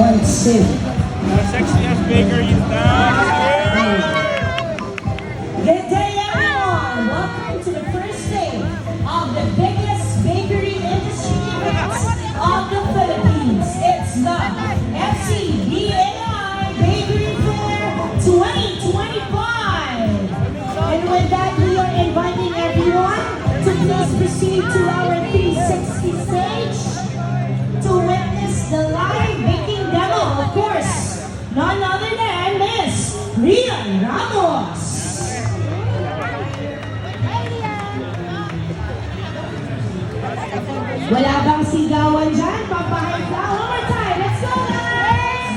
Let's see. The sexiest bakery in town. Good day, everyone! Welcome to the first day of the biggest bakery industry event of the Philippines. It's the FCBAI Bakery Fair 2025. And with that, we are inviting everyone to please proceed to our 360 stage to witness the live baking demo, of course, none other than Miss Rian Ramos. Wala bang sigawan dyan? Papahay ka. One more time. Let's go, guys!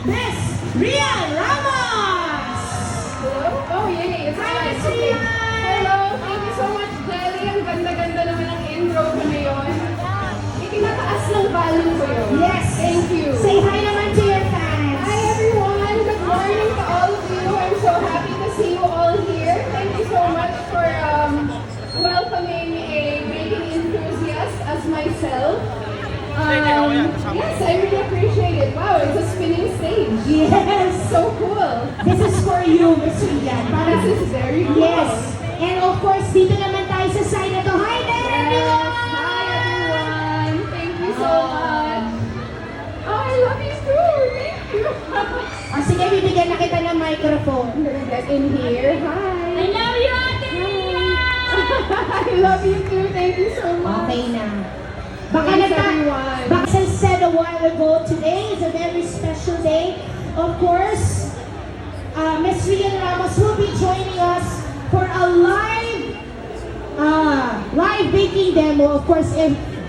Miss Rian Ramos! Hello? Oh, yay! It's Hi, live. Miss Okay. Rian! Hello! Thank you so much, Jelly. Ang ganda-ganda naman ang intro ko ngayon. Itinataas ng volume ko yun. Yes! Thank you. Say hi naman to your fans! Hi, everyone. Good morning to all of you. I'm so happy to see you all here. Thank you so much for welcoming a baking enthusiast as myself. Yes, I really appreciate it. Wow, it's a spinning stage. Yes! So cool. This is for you, Miss Rian. Para This is very cool. yes! And of course, dito naman tayo sa side na to. Hi there, Yes. everyone! Hi, everyone. Thank you so much. Oh, I love you too. Thank you. O sige, bibigyan na kita ng microphone. I'm gonna get in here. Hi. I love you, Ate Rian! I love you too. Thank you so much. Okay na. Baka Thanks, everyone. Baka said a while ago, today is a very special day. Of course, Miss Rian Ramos will be joining us for a live baking demo. Of course,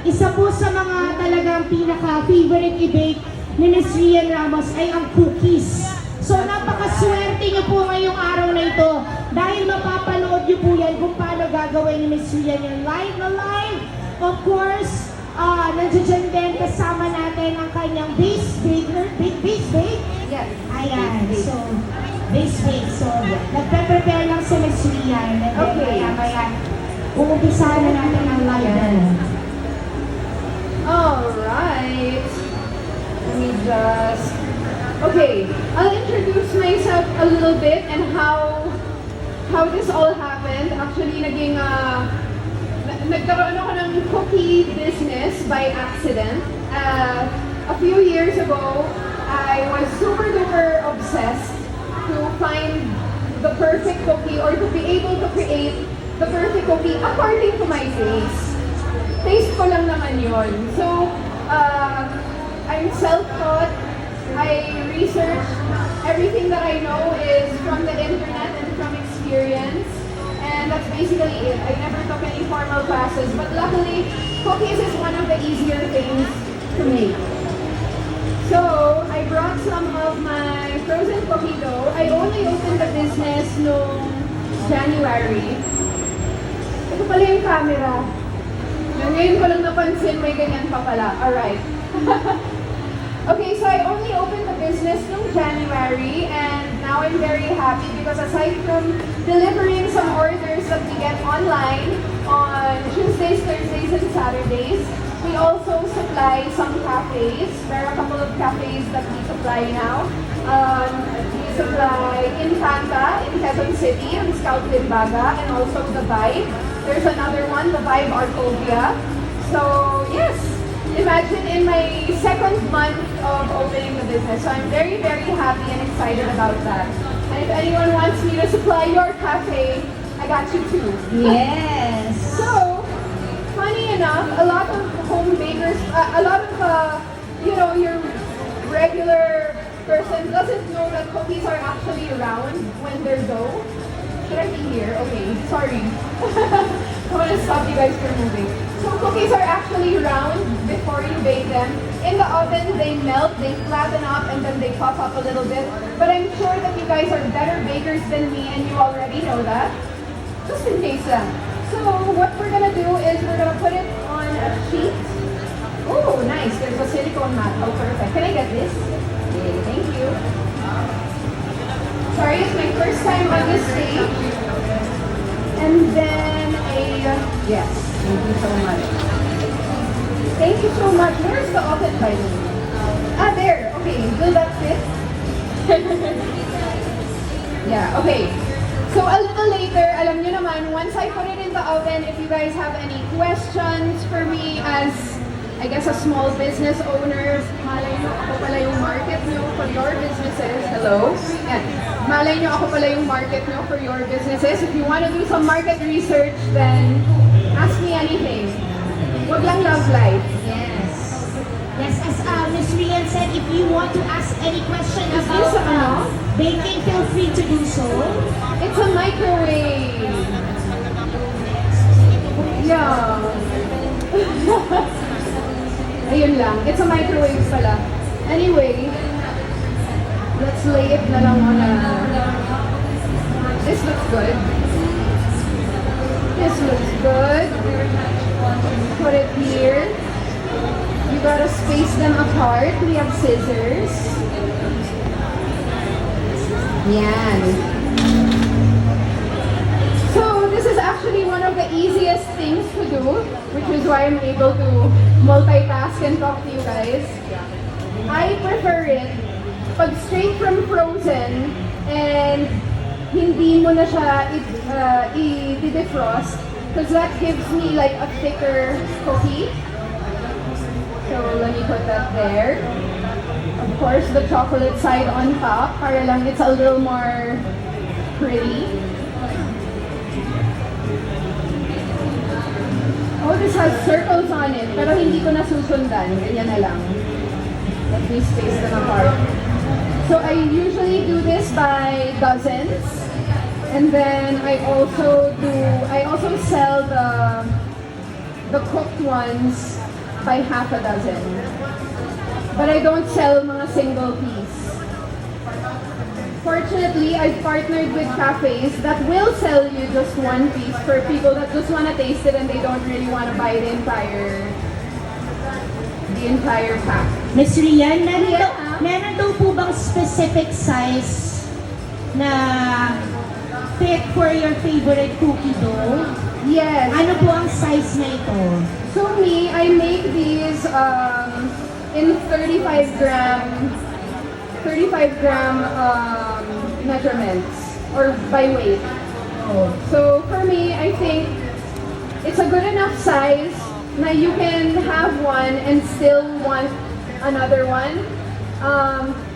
isa po sa mga talagang pinaka-favorite i-bake ni Miss Rian Ramos ay ang cookies. So napakaswerte niyo po ngayong araw na ito dahil mapapanood niyo po yan kung paano gagawin ni Miss Rian yan live na live. Of course, nandiyan din kasama natin ang kanyang base baker, base bake. Yes. Ayan, so, base bake. So, nagpe-prepare lang si Miss Rian. And then, Okay. kaya, umumpisahan na natin ang live demo. Alright. Let me just... Okay, I'll introduce myself a little bit and how this all happened. Actually, nagkaroon ako ng cookie business by accident. A few years ago, I was super duper obsessed to find the perfect cookie or to be able to create the perfect cookie according to my taste. Taste ko lang naman yun. So, I'm self-taught. I research. Everything that I know is from the internet and from experience. And that's basically it. I never took any formal classes. But luckily, cookies is one of the easier things to make. So, I brought some of my frozen cookie dough. I only opened the business noong January. Ito pala yung camera. Ngayon ko lang napansin, may ganyan pa pala. Alright. Okay, so I only opened the business noong January and now I'm very happy because aside from delivering some orders that we get online on Tuesdays, Thursdays, and Saturdays, we also supply some cafes. There are a couple of cafes that we supply now. We supply Infanta in Quezon City and Scout Limbaga and also The Vibe. There's another one, The Vibe Arcovia. So, yes. Imagine in my second month of opening the business. So I'm very, very happy and excited about that. And if anyone wants me to supply your cafe, I got you too. Yes! So, funny enough, a lot of home bakers, a lot of, your regular person doesn't know that cookies are actually round when they're dough. Should I be here? Okay, sorry. I want to stop you guys from moving. So cookies are actually round before you bake them. In the oven, they melt, they flatten up, and then they puff up a little bit. But I'm sure that you guys are better bakers than me, and you already know that. Just in case lang. So what we're gonna do is we're gonna put it on a sheet. Oh, nice. There's a silicone mat. Oh, perfect. Can I get this? Okay, thank you. Sorry, it's my first time on this stage. And then yes, thank you so much. Thank you so much. Where's the outfit by the way? Ah, there. Okay, will that fit? Yeah, okay. So a little later, alam nyo naman, once I put it in the oven, if you guys have any questions for me as, I guess, a small business owner, malay nyo, ako pala yung market nyo for your businesses. Hello? Yan. Malay nyo, ako pala yung market nyo for your businesses. If you want to do some market research, then ask me anything. Wag lang love life. Yes. Yes, as Ms. Rian said, if you want to ask any question Is about this baking, feel free to do so. It's a microwave. Yeah. Ayun lang. It's a microwave pala. Anyway, let's lay it na lang on a... This looks good. This looks good. Put it here. You gotta space them apart. We have scissors. Yan. So this is actually one of the easiest things to do, which is why I'm able to multitask and talk to you guys. I prefer it pag straight from frozen and hindi mo na siya i-defrost because that gives me like a thicker cookie. So let me put that there. Of course, the chocolate side on top para lang it's a little more pretty. Oh, this has circles on it, pero hindi ko nasusundan. Ganyan na lang. Let me space them apart. So I usually do this by dozens. And then I also sell the cooked ones by half a dozen. But I don't sell mga single piece. Fortunately, I've partnered with cafes that will sell you just one piece for people that just want to taste it and they don't really want to buy the entire pack. Ms. Rian, Yeah. meron daw po bang specific size na fit for your favorite cookie dough? Yes. Ano po ang size na ito? So me, I make these in 35 gram measurements or by weight. So for me, I think it's a good enough size na you can have one and still want another one.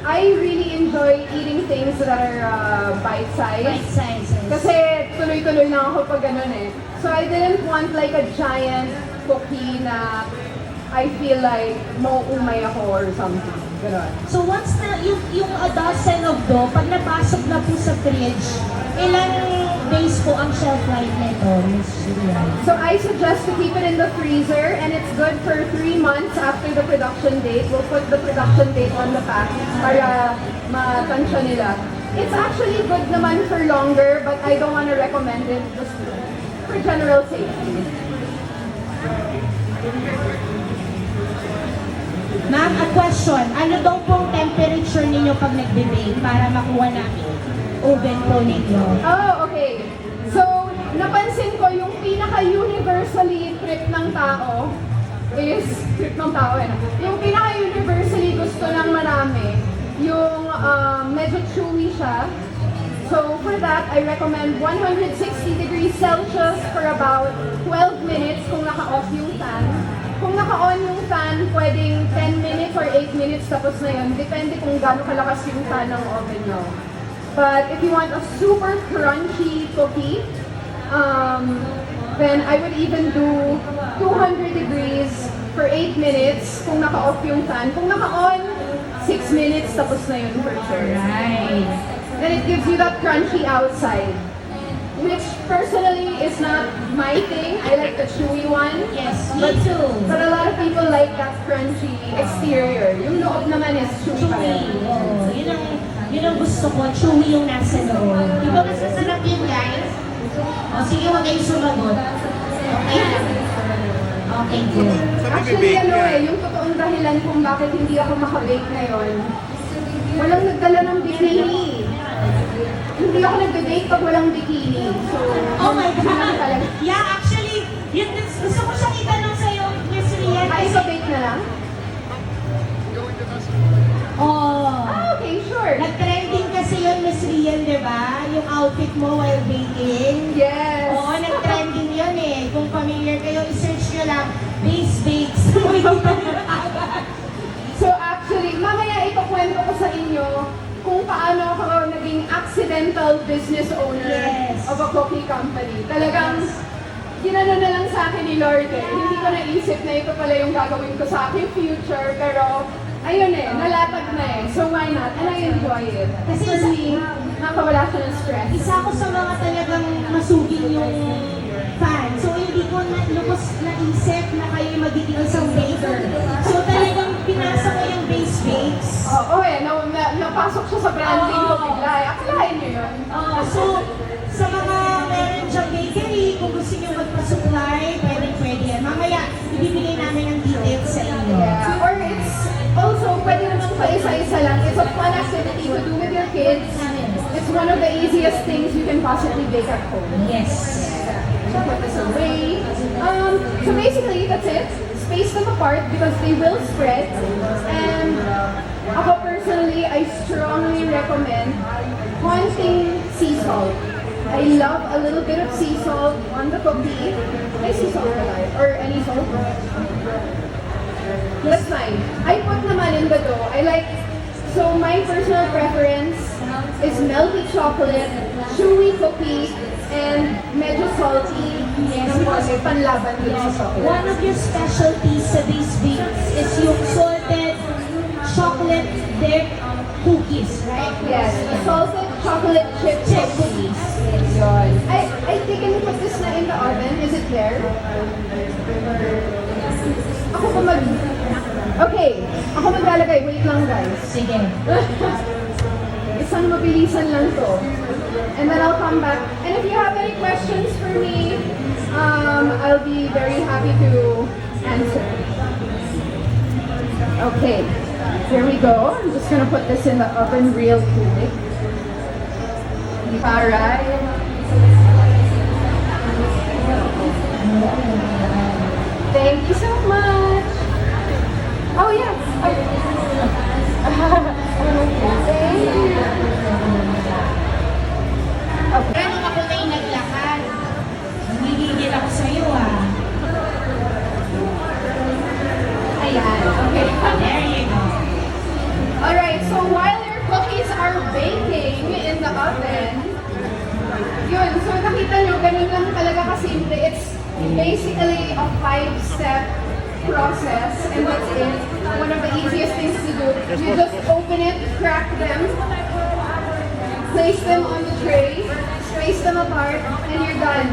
I really enjoy eating things that are Bite bite-sized. sizes. Kasi tuloy-tuloy lang ako pag ganun eh. So I didn't want like a giant cookie na I feel like mauumay ako or something. Ganun. So once na yung a dozen of dough, pag napasok na po sa fridge, ilang days po ang shelf life nito, Ms. Rian? So I suggest to keep it in the freezer and it's good for 3 months after the production date. We'll put the production date on the pack para matansya nila. It's actually good naman for longer but I don't want to recommend it just for general safety. Ma'am, a question. Ano daw pong temperature ninyo pag nagbe-bake para makuha namin oven po ninyo? Oh, okay. So, napansin ko yung pinaka-universally trip ng tao is, trip ng tao eh. Yung pinaka-universally gusto ng marami, yung medyo chewy siya. So, for that, I recommend 160 degrees Celsius for about 12 minutes kung naka-off yung fan. Kung naka-on yung fan, pwedeng 10 minutes or 8 minutes tapos na yun. Depende kung gaano kalakas yung fan ng oven nyo. But if you want a super crunchy cookie, then I would even do 200 degrees for 8 minutes kung naka-off yung fan. Kung naka-on, 6 minutes tapos na yun for sure. Right. Then it gives you that crunchy outside, which personally is not my thing. I like the chewy one. Yes, me too. But a lot of people like that crunchy exterior. Yung loob naman is chewy pa Chewy. rin. Oh, yun ang gusto ko. Chewy yung nasa loob. Di ba mas masarap yun, guys? O, sige, huwag kayong sumagot. Okay na. Okay, good. Actually, yung totoong dahilan kung bakit hindi ako makabake ngayon, walang nagdala ng bikini. hindi ako nagde-date pag walang bikini. So, Oh my yun lang God! talaga. Yeah, actually, yun, gusto ko siyang itanong sa'yo, Miss Rian. Ay, kasi- so bake na lang? Oh. Ah, okay, sure. Nag-trending kasi yun, Miss Rian, di ba? Yung outfit mo while baking. Yes. Oo, nag-trending yun eh. Kung familiar kayo, i-search nyo lang, Base Bakes. So actually, mamaya ipakwento ko sa inyo kung paano ako naging accidental business owner Yes. of a cookie company. Talagang ginano na lang sa akin ni Lord eh. Hindi ko naisip na ito pala yung gagawin ko sa aking future, pero ayun eh, nalatag na eh. So why not? And I enjoy it. Kasi For me, nakawala siya ng stress. Isa ako sa mga talagang masugin yung fan. So hindi ko na lubos naisip na kayo magiging isang baker. So talagang pinasa ko yung Base Bakes. Oo eh, napasok siya sa branding ko Oo. bigla eh. Akalain niyo yun. So, sa mga meron siyang bakery, kung gusto niyo magpa-supply, pwede yan. Mamaya, ibibigay namin ang details sa inyo. Yeah. Or it's also, pwede naman pa isa-isa lang. It's a fun activity to do with your kids. It's one of the easiest things you can possibly bake at home. Yes. So put this away. So basically, that's it. Space them apart because they will spread. And ako personally, I strongly recommend haunting sea salt. I love a little bit of sea salt on the cookie. May sea salt ba tayo? Or any salt? That's fine. I put naman in the dough. I like, so my personal preference is melted chocolate, chewy cookie, and medyo salty. Yes, Kasi panlaban din sa chocolate. One of your specialties sa Base Bakes is yung salted chocolate dip cookies, right? Yes, salted chocolate chip cookies. Yun. I think I put this na in the oven. Is it there? Ako pa mag... Okay, ako maglalagay. Wait lang guys. Sige. Isang mabilisan lang to. And then I'll come back. And if you have any questions for me, I'll be very happy to answer. Okay, here we go. I'm just gonna put this in the oven real quick. Alright. Thank you so much. Oh yeah. Thank you. Okay. Pero nung ako na yung naglakad, nagigigil ako sa'yo ah. Ayan. Okay. There you go. Alright, so while your cookies are baking in the oven, yun, so nakita nyo, ganun lang talaga kasimple. It's basically a 5-step process, and that's it. One of the easiest things to do. You just open it, crack them, place them on the tray, space them apart, and you're done.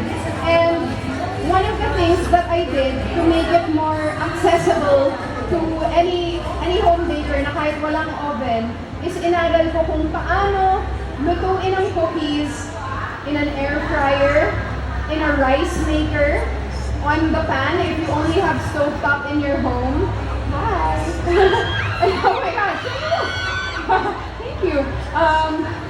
And one of the things that I did to make it more accessible to any home baker na kahit walang oven is inaral ko kung paano lutuin ang cookies in an air fryer, in a rice maker, on the pan if you only have stovetop in your home. Hi! Oh my gosh! Thank you.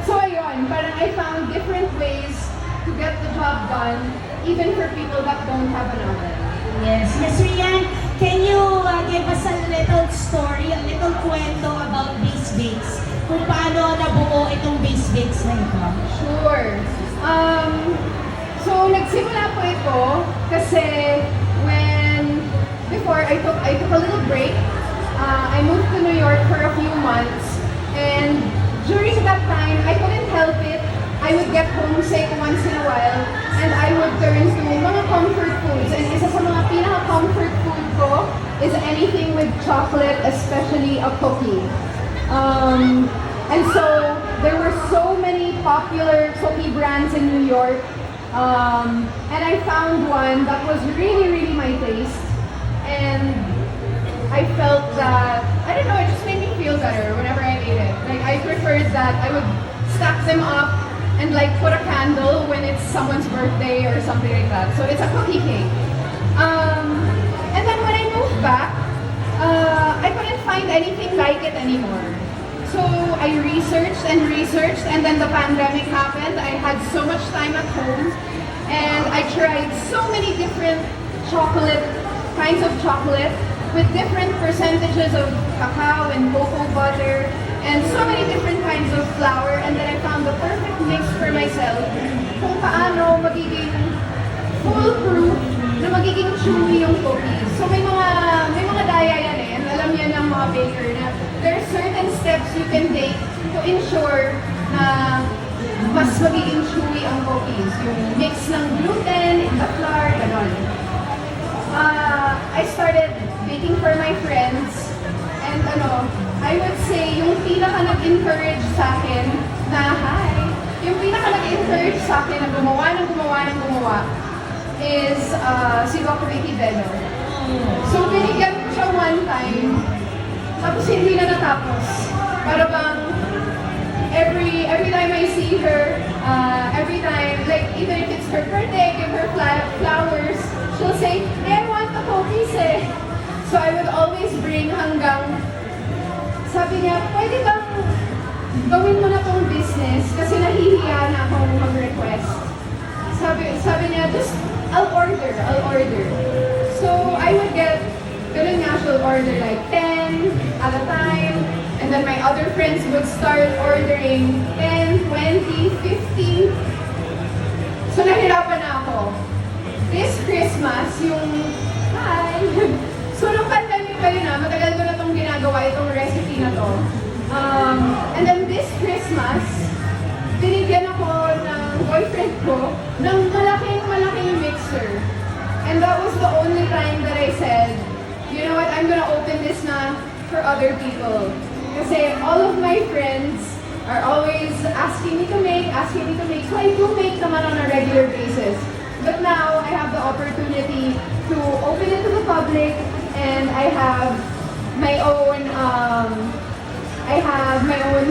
So ayun, parang I found different ways to get the job done even for people that don't have an oven. Yes. Miss Rian, can you give us a little story, a little kwento about Base Bakes? Kung paano nabuo itong Base Bakes na ito? Sure. So nagsimula po ito kasi before I took a little break. I moved to New York for a few months, and during that time I couldn't help it. I would get homesick once in a while, and I would turn to mga comfort foods. And isa sa mga pinaka-comfort food ko is anything with chocolate, especially a cookie. And so there were so many popular cookie brands in New York, and I found one that was really, really my taste. And I felt that, I don't know, it just made me feel better whenever I ate it. Like, I preferred that I would stack them up and like put a candle when it's someone's birthday or something like that. So it's a cookie cake. And then when I moved back, I couldn't find anything like it anymore. So I I researched and researched, and then the pandemic happened. I had so much time at home, and I tried so many different kinds of chocolate with different percentages of cacao and cocoa butter, and so many different kinds of flour, and then I found the perfect mix for myself kung paano magiging foolproof na magiging chewy yung cookies. So may mga daya yan eh, and alam yan ng mga baker na there are certain steps you can take to ensure na mas magiging chewy ang cookies. Yung mix ng gluten, the flour, ganon. I started baking for my friends, and I would say yung pinaka nag-encourage sa akin yung pinaka nag-encourage sa akin na gumawa is si Doc Ricky Bello. So binigyan ko siya one time, tapos hindi na natapos. Para bang every time I see her, every time, like even if it's her birthday, give her flowers, she'll say, hey, I want the cookies eh. So I would always bring hanggang, sabi niya, pwede bang gawin mo na tong business kasi nahihiya na akong mag-request. Sabi niya, just, I'll order. So I would get, ganun nga, she'll order like 10 at a time, and then my other friends would start ordering 10, 20, 15. So nahirapan na ako. This Christmas, so nung pandemic pa yun matagal ko na itong ginagawa, itong recipe na to. And then this Christmas, binigyan ako ng boyfriend ko ng malaking mixer. And that was the only time that I said, you know what, I'm gonna open this na for other people. Kasi all of my friends are always asking me to make. So I do make naman on a regular basis. But now, I have the opportunity to open it to the public, and I have my own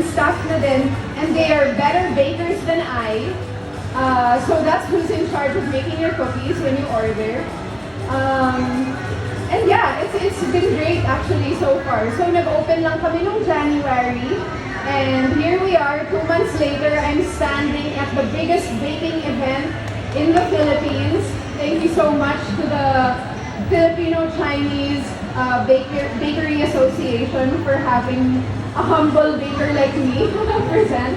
staff na din, and they are better bakers than I. So that's who's in charge of making your cookies when you order. And yeah, it's been great actually so far. So nag-open lang kami nung January, and here we are, 2 months later, I'm standing at the biggest baking event in the Philippines. Thank you so much to the Filipino-Chinese Bakery Association for having a humble baker like me to present.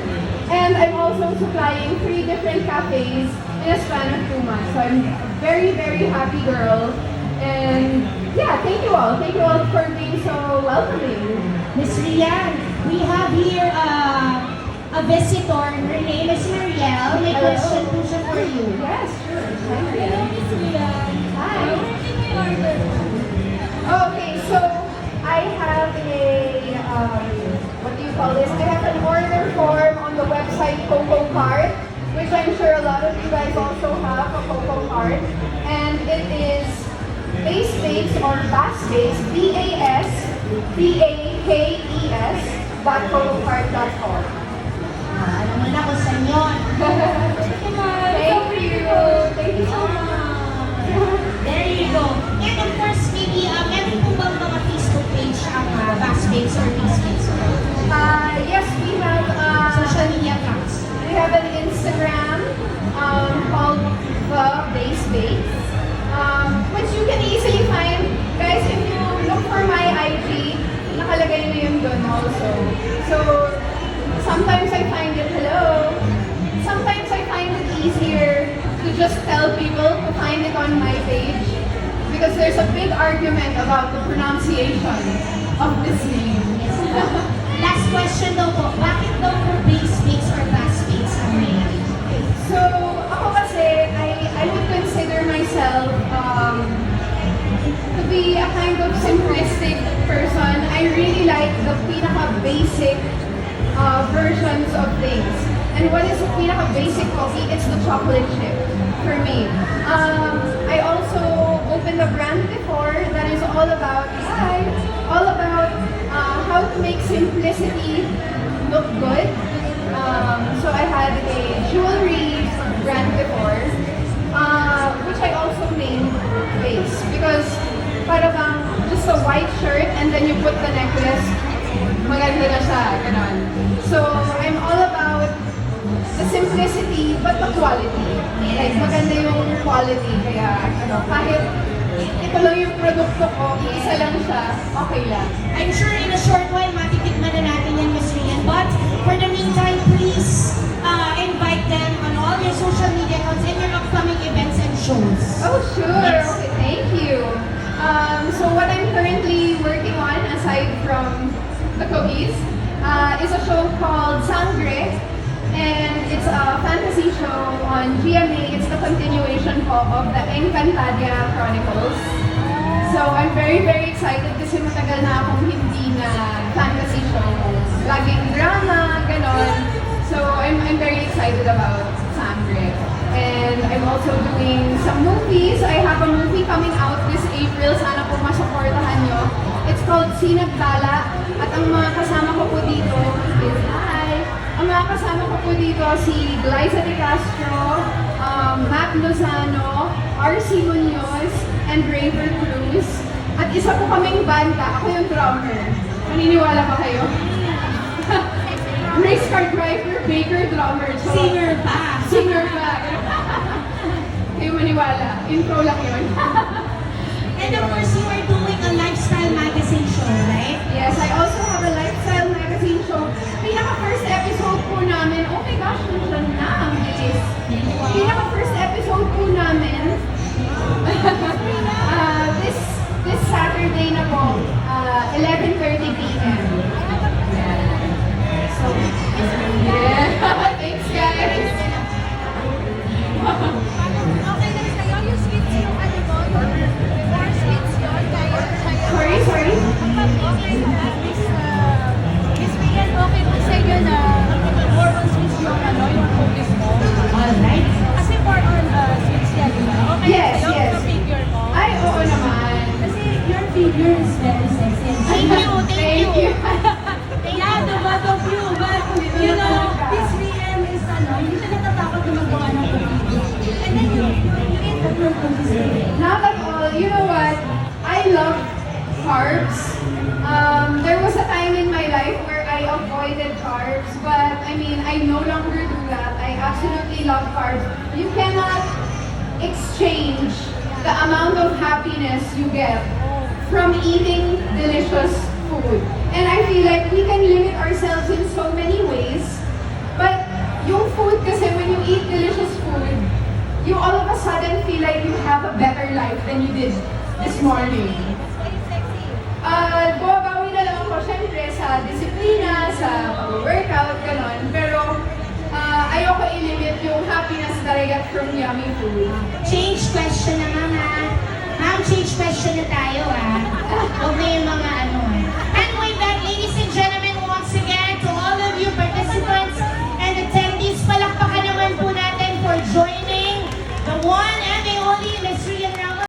And I'm also supplying 3 different cafes in a span of 2 months. So I'm a very, very happy girl. And yeah, thank you all. Thank you all for being so welcoming. Miss Rian, we have here a visitor. Her name is Marielle. May Hello. question po siya for you. Yes, sure. Hi, Hello, Marielle. Miss Rian. Hi. Order. Okay, so I have what do you call this? I have an order form on the website Coco Cart, which I'm sure a lot of you guys also have a Coco Cart. And it is Base Bakes or Bass Bakes, BASBAKES.cococart.com. Alam mo na kung saan yun. Thank you. Thank you so much. There you go. And of course, maybe, meron po bang mga Facebook page ang Bass Bakes or Beast Bakes? Yes, we have Social media accounts. we have an Instagram called The Base Bakes, which you can easily find. Guys, if you look for my IG, nakalagay na yun doon also. So, sometimes I find it, sometimes I find it easier to just tell people to find it on my page because there's a big argument about the pronunciation of this name. Last question daw po, bakit daw po Base Bakes or Bass Bakes ang name? So, ako kasi, I would consider myself to be a kind of simplistic person. I really like the pinaka-basic versions of things. And what is the pinaka-basic cookie? It's the chocolate chip for me. I also opened a brand before that is all about how to make simplicity look good. So I had a jewelry brand before, which I also named Base because para bang just a white shirt and then you put the necklace, maganda na siya. ganon. So, I'm all about the simplicity but the quality. Like, maganda yung quality, kaya kahit ito lang yung produkto ko, isa lang siya, okay lang. I'm sure in a short while, matitikman na natin yan, Miss Rian. But for the meantime, please invite them on all your social media accounts and your upcoming events and shows. Oh, sure. Yes. Okay, thank you. So what I'm currently working on, aside from the cookies, is a show called Sangre. And it's a fantasy show on GMA. It's the continuation po of the Encantadia Chronicles. So I'm very, very excited kasi matagal na akong hindi na fantasy show. Laging drama, ganon. So I'm very excited about Sangre. And I'm also doing some movies. I have a movie coming out this April. Sana po masuportahan nyo. It's called Sinagtala. At ang mga kasama ko po dito is ang mga kasama ko po dito si Glyza De Castro, Matt Lozano, R.C. Munoz, and Raver Cruz. At isa po kaming banda. Ako yung drummer. Maniniwala ba kayo? Race car driver, baker, drummer. So, Singer pa. Singer pa. Kayo maniwala. Intro lang yun. And of course, you are doing a lifestyle magazine show, right? Yes, I also have a lifestyle magazine show. Pinaka-first episode po namin, oh my gosh, nandiyan na ang bilis. Pinaka-first episode po namin, this Saturday na po, 11:30 p.m. So, yeah. Thanks guys. Okay lang sa'yo, yung sweets yung ano mo, yung more sweets yun, kaya sa'yo. Sorry. Kapag okay na, Miss Rian, okay lang sa'yo na more on sweets yung ano, yung focus mo. Alright. Kasi more on sweets yan, di ba? Okay Yes, lang sa'yo, yes. yung figure mo. Ay, oo naman. Kasi your figure is very sexy. Thank you, thank you. Yeah, the both of you, but you know, Miss Rian is ano, hindi siya natatakot na magawa ng cookies. And then you eat the fruit cookies. Not at all. You know what? I love carbs. There was a time in my life where I avoided carbs, but I mean, I no longer do that. I absolutely love carbs. You cannot exchange the amount of happiness you get from eating delicious food. And I feel like we can limit ourselves in so many ways, but yung food kasi when you eat delicious food, you all of a sudden feel like you have a better life than you did this morning. Very sexy. Bumabawi na lang ako syempre sa disiplina, sa workout, ganon. Pero ayoko i-limit yung happiness that I get from yummy food. Change question naman ha. Ma'am, change question na tayo ha. Huwag na yung mga ano,